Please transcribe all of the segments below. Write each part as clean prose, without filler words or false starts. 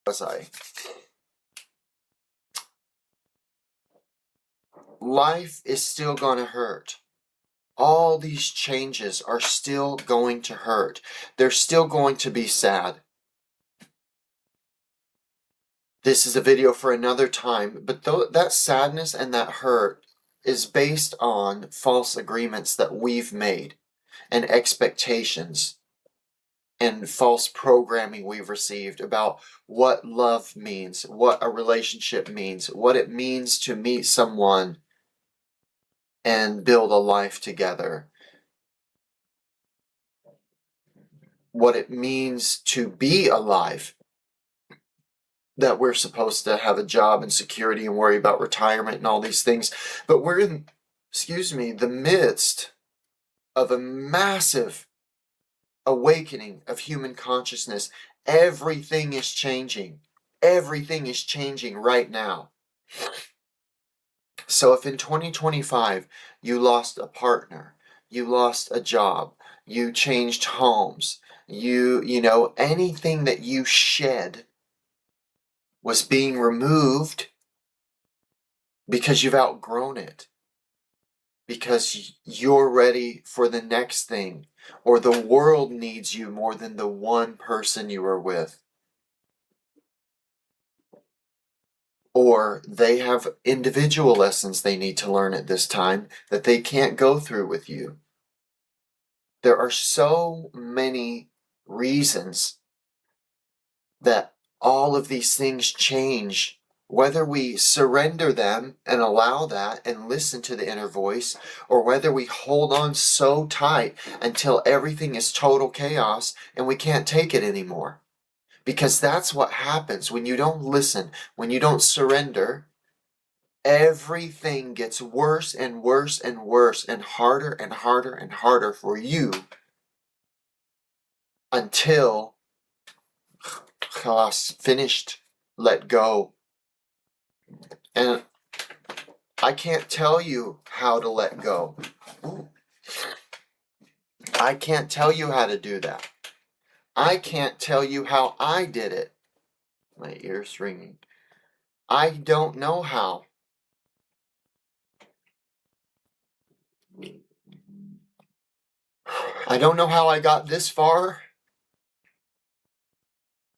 Was I? Life is still going to hurt. All these changes are still going to hurt. They're still going to be sad. This is a video for another time, but that sadness and that hurt is based on false agreements that we've made and expectations and false programming we've received about what love means, what a relationship means, what it means to meet someone and build a life together, what it means to be alive, that we're supposed to have a job and security and worry about retirement and all these things. But we're in, the midst of a massive awakening of human consciousness. Everything is changing. Everything is changing right now. So if in 2025 you lost a partner, you lost a job, you changed homes, anything that you shed was being removed because you've outgrown it, because you're ready for the next thing, or the world needs you more than the one person you were with, or they have individual lessons they need to learn at this time that they can't go through with you. There are so many reasons that all of these things change, whether we surrender them and allow that and listen to the inner voice, or whether we hold on so tight until everything is total chaos and we can't take it anymore. Because that's what happens when you don't listen, when you don't surrender. Everything gets worse and worse and worse and harder and harder and harder for you until khalas, finished, let go. And I can't tell you how to let go. I can't tell you how to do that. I can't tell you how I did it. My ear's ringing. I don't know how. I don't know how I got this far.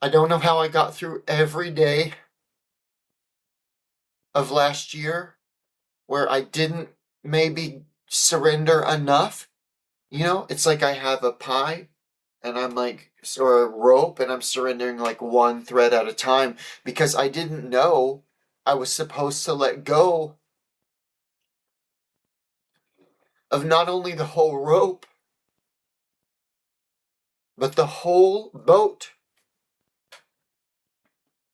I don't know how I got through every day of last year where I didn't maybe surrender enough. It's like I have a pie and I'm like, or a rope, and I'm surrendering like one thread at a time because I didn't know I was supposed to let go of not only the whole rope, but the whole boat.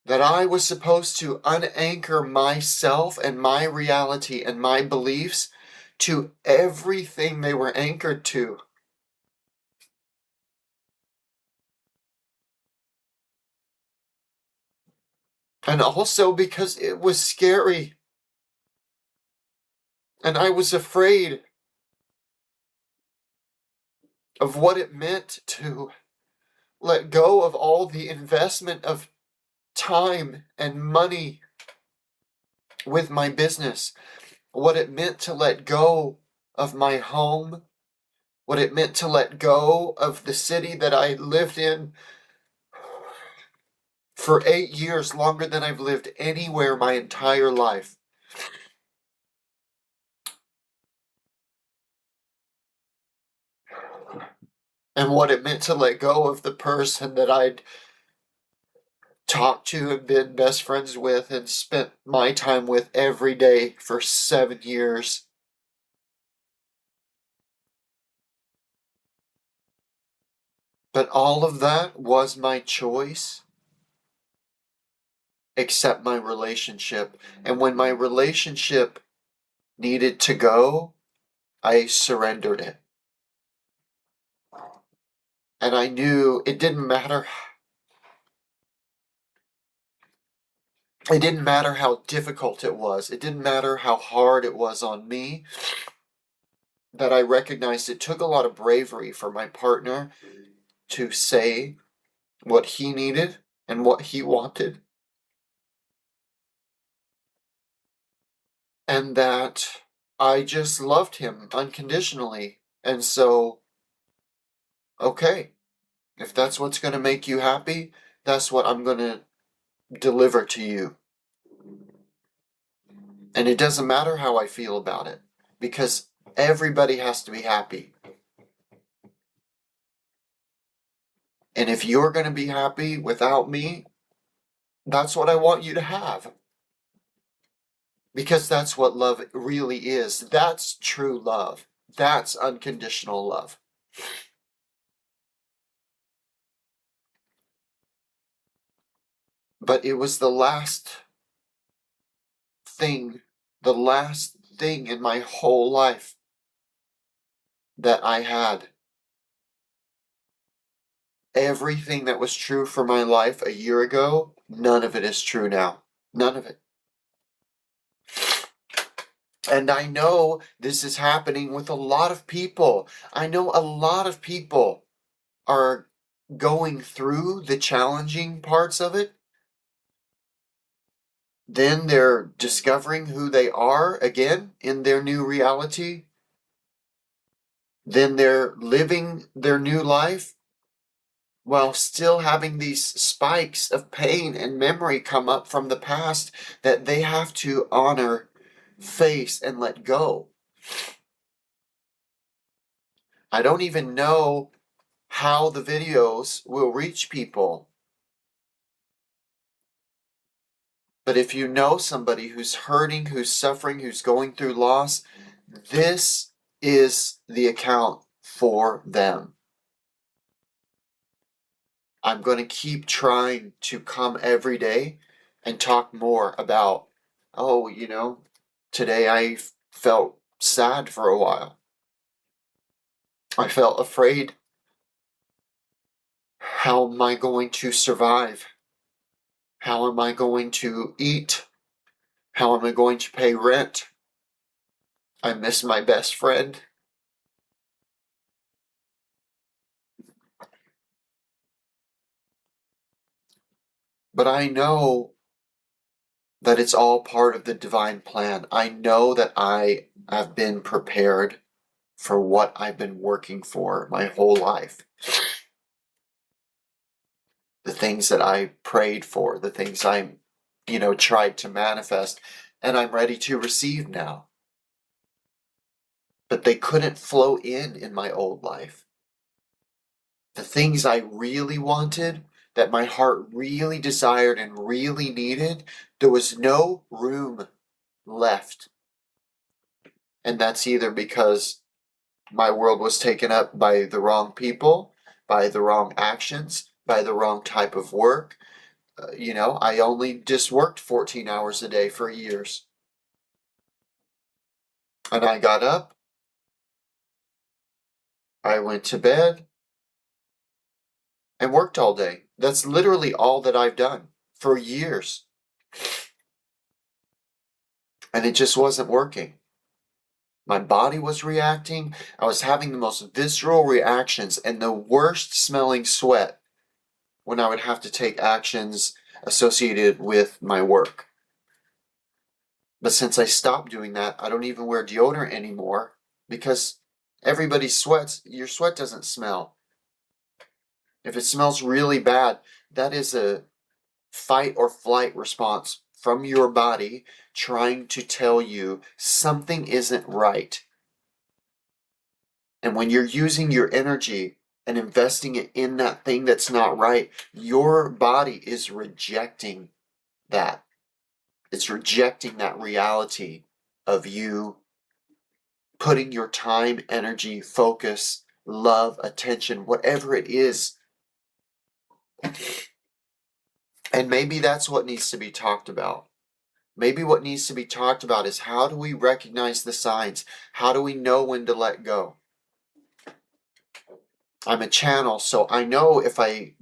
That I was supposed to unanchor myself and my reality and my beliefs to everything they were anchored to. And also because it was scary. And I was afraid of what it meant to let go of all the investment of time and money with my business. What it meant to let go of my home. What it meant to let go of the city that I lived in for 8 years, longer than I've lived anywhere my entire life. And what it meant to let go of the person that I'd talked to and been best friends with and spent my time with every day for 7 years. But all of that was my choice, except my relationship. And when my relationship needed to go, I surrendered it. And I knew it didn't matter. It didn't matter how difficult it was. It didn't matter how hard it was on me. That I recognized it took a lot of bravery for my partner to say what he needed and what he wanted, and that I just loved him unconditionally. And so, okay, if that's what's going to make you happy, that's what I'm going to deliver to you. And it doesn't matter how I feel about it, because everybody has to be happy. And if you're going to be happy without me, that's what I want you to have. Because that's what love really is. That's true love. That's unconditional love. But it was the last thing in my whole life that I had. Everything that was true for my life a year ago, none of it is true now. None of it. And I know this is happening with a lot of people. I know a lot of people are going through the challenging parts of it. Then they're discovering who they are again in their new reality. Then they're living their new life while still having these spikes of pain and memory come up from the past that they have to honor, face, and let go. I don't even know how the videos will reach people. But if you know somebody who's hurting, who's suffering, who's going through loss, this is the account for them. I'm going to keep trying to come every day and talk more about, oh, today I felt sad for a while. I felt afraid. How am I going to survive? How am I going to eat? How am I going to pay rent? I miss my best friend. But I know that it's all part of the divine plan. I know that I have been prepared for what I've been working for my whole life. The things that I prayed for, the things I, tried to manifest, and I'm ready to receive now. But they couldn't flow in my old life. The things I really wanted, that my heart really desired and really needed, there was no room left. And that's either because my world was taken up by the wrong people, by the wrong actions, by the wrong type of work. I only just worked 14 hours a day for years. And I got up, I went to bed, and worked all day. That's literally all that I've done for years. And it just wasn't working. My body was reacting. I was having the most visceral reactions and the worst smelling sweat when I would have to take actions associated with my work. But since I stopped doing that, I don't even wear deodorant anymore because everybody sweats. Your sweat doesn't smell. If it smells really bad, that is a fight or flight response from your body trying to tell you something isn't right. And when you're using your energy and investing it in that thing that's not right, your body is rejecting that. It's rejecting that reality of you putting your time, energy, focus, love, attention, whatever it is. And maybe that's what needs to be talked about. Maybe what needs to be talked about is, how do we recognize the signs? How do we know when to let go? I'm a channel, so I know if I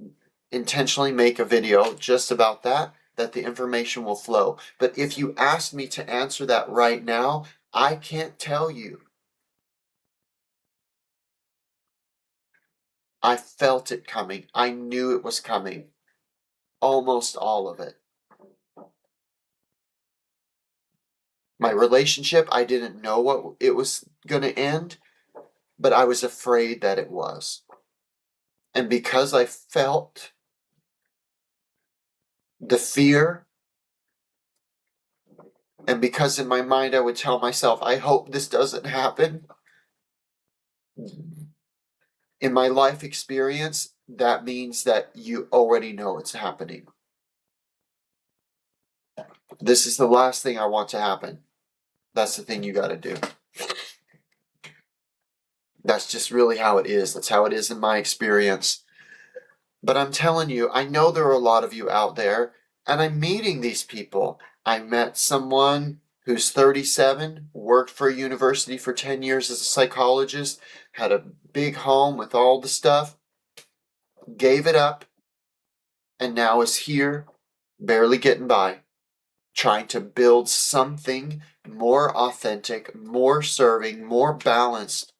intentionally make a video just about that the information will flow. But if you ask me to answer that right now, I can't tell you. I felt it coming. I knew it was coming. almost all of it. My relationship, I didn't know what it was going to end, but I was afraid that it was. And because I felt the fear, and because in my mind I would tell myself, I hope this doesn't happen, in my life experience, that means that you already know it's happening. This is the last thing I want to happen. That's the thing you got to do. That's just really how it is. That's how it is in my experience. But I'm telling you, I know there are a lot of you out there, and I'm meeting these people. I met someone who's 37, worked for a university for 10 years as a psychologist, had a big home with all the stuff, gave it up, and now is here, barely getting by, trying to build something more authentic, more serving, more balanced.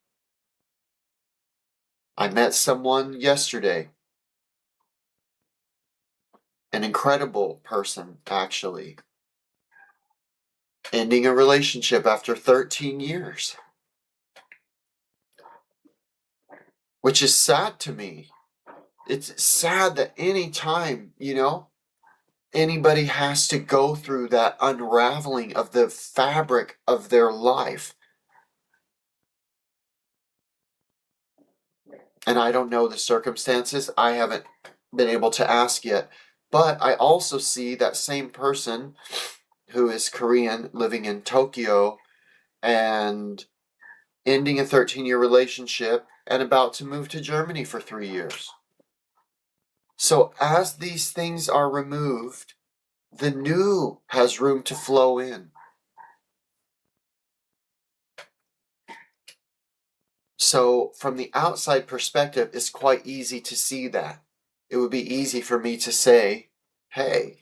I met someone yesterday, an incredible person, actually, ending a relationship after 13 years, which is sad to me. It's sad that any time, anybody has to go through that unraveling of the fabric of their life. And I don't know the circumstances. I haven't been able to ask yet. But I also see that same person who is Korean living in Tokyo and ending a 13-year relationship and about to move to Germany for 3 years. So as these things are removed, the new has room to flow in. So from the outside perspective, it's quite easy to see that. It would be easy for me to say, hey,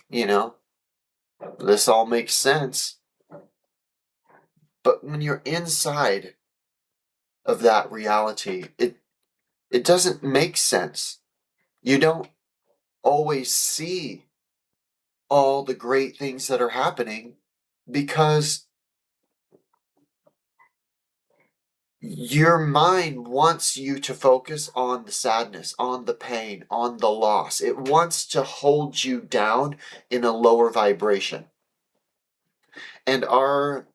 this all makes sense. But when you're inside of that reality, it doesn't make sense. You don't always see all the great things that are happening because your mind wants you to focus on the sadness, on the pain, on the loss. It wants to hold you down in a lower vibration. And our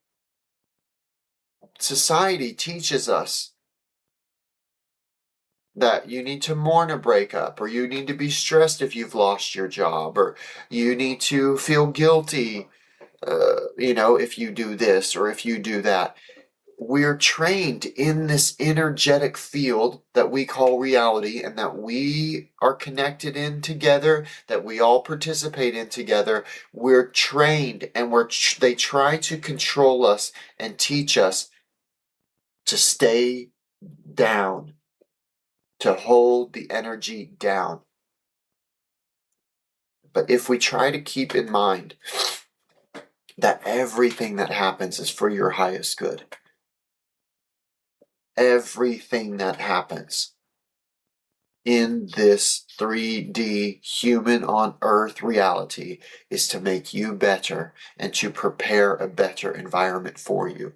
society teaches us that you need to mourn a breakup, or you need to be stressed if you've lost your job, or you need to feel guilty, if you do this or if you do that. We're trained in this energetic field that we call reality and that we are connected in together, that we all participate in together. We're trained and they try to control us and teach us to stay down, to hold the energy down. But if we try to keep in mind that everything that happens is for your highest good, everything that happens in this 3D human on earth reality is to make you better and to prepare a better environment for you.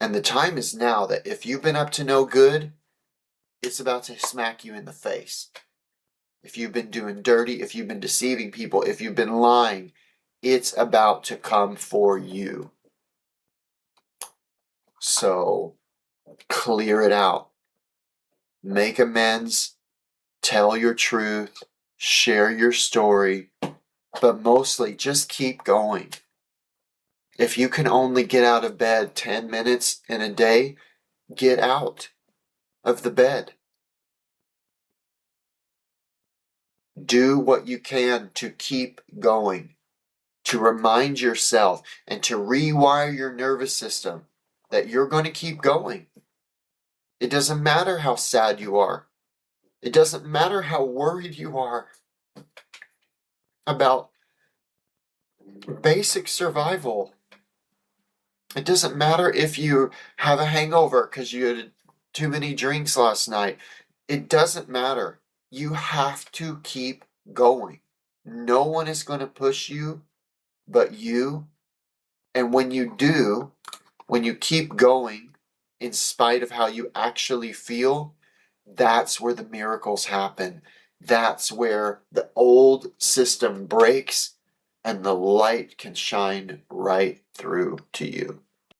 And the time is now that if you've been up to no good, it's about to smack you in the face. If you've been doing dirty, if you've been deceiving people, if you've been lying, it's about to come for you. So clear it out. Make amends. Tell your truth. Share your story. But mostly just keep going. If you can only get out of bed 10 minutes in a day, get out of the bed. Do what you can to keep going, to remind yourself and to rewire your nervous system that you're going to keep going. It doesn't matter how sad you are. It doesn't matter how worried you are about basic survival. It doesn't matter if you have a hangover because you had too many drinks last night. It doesn't matter. You have to keep going. No one is going to push you but you. And when you do, when you keep going in spite of how you actually feel, that's where the miracles happen. That's where the old system breaks and the light can shine right through to you.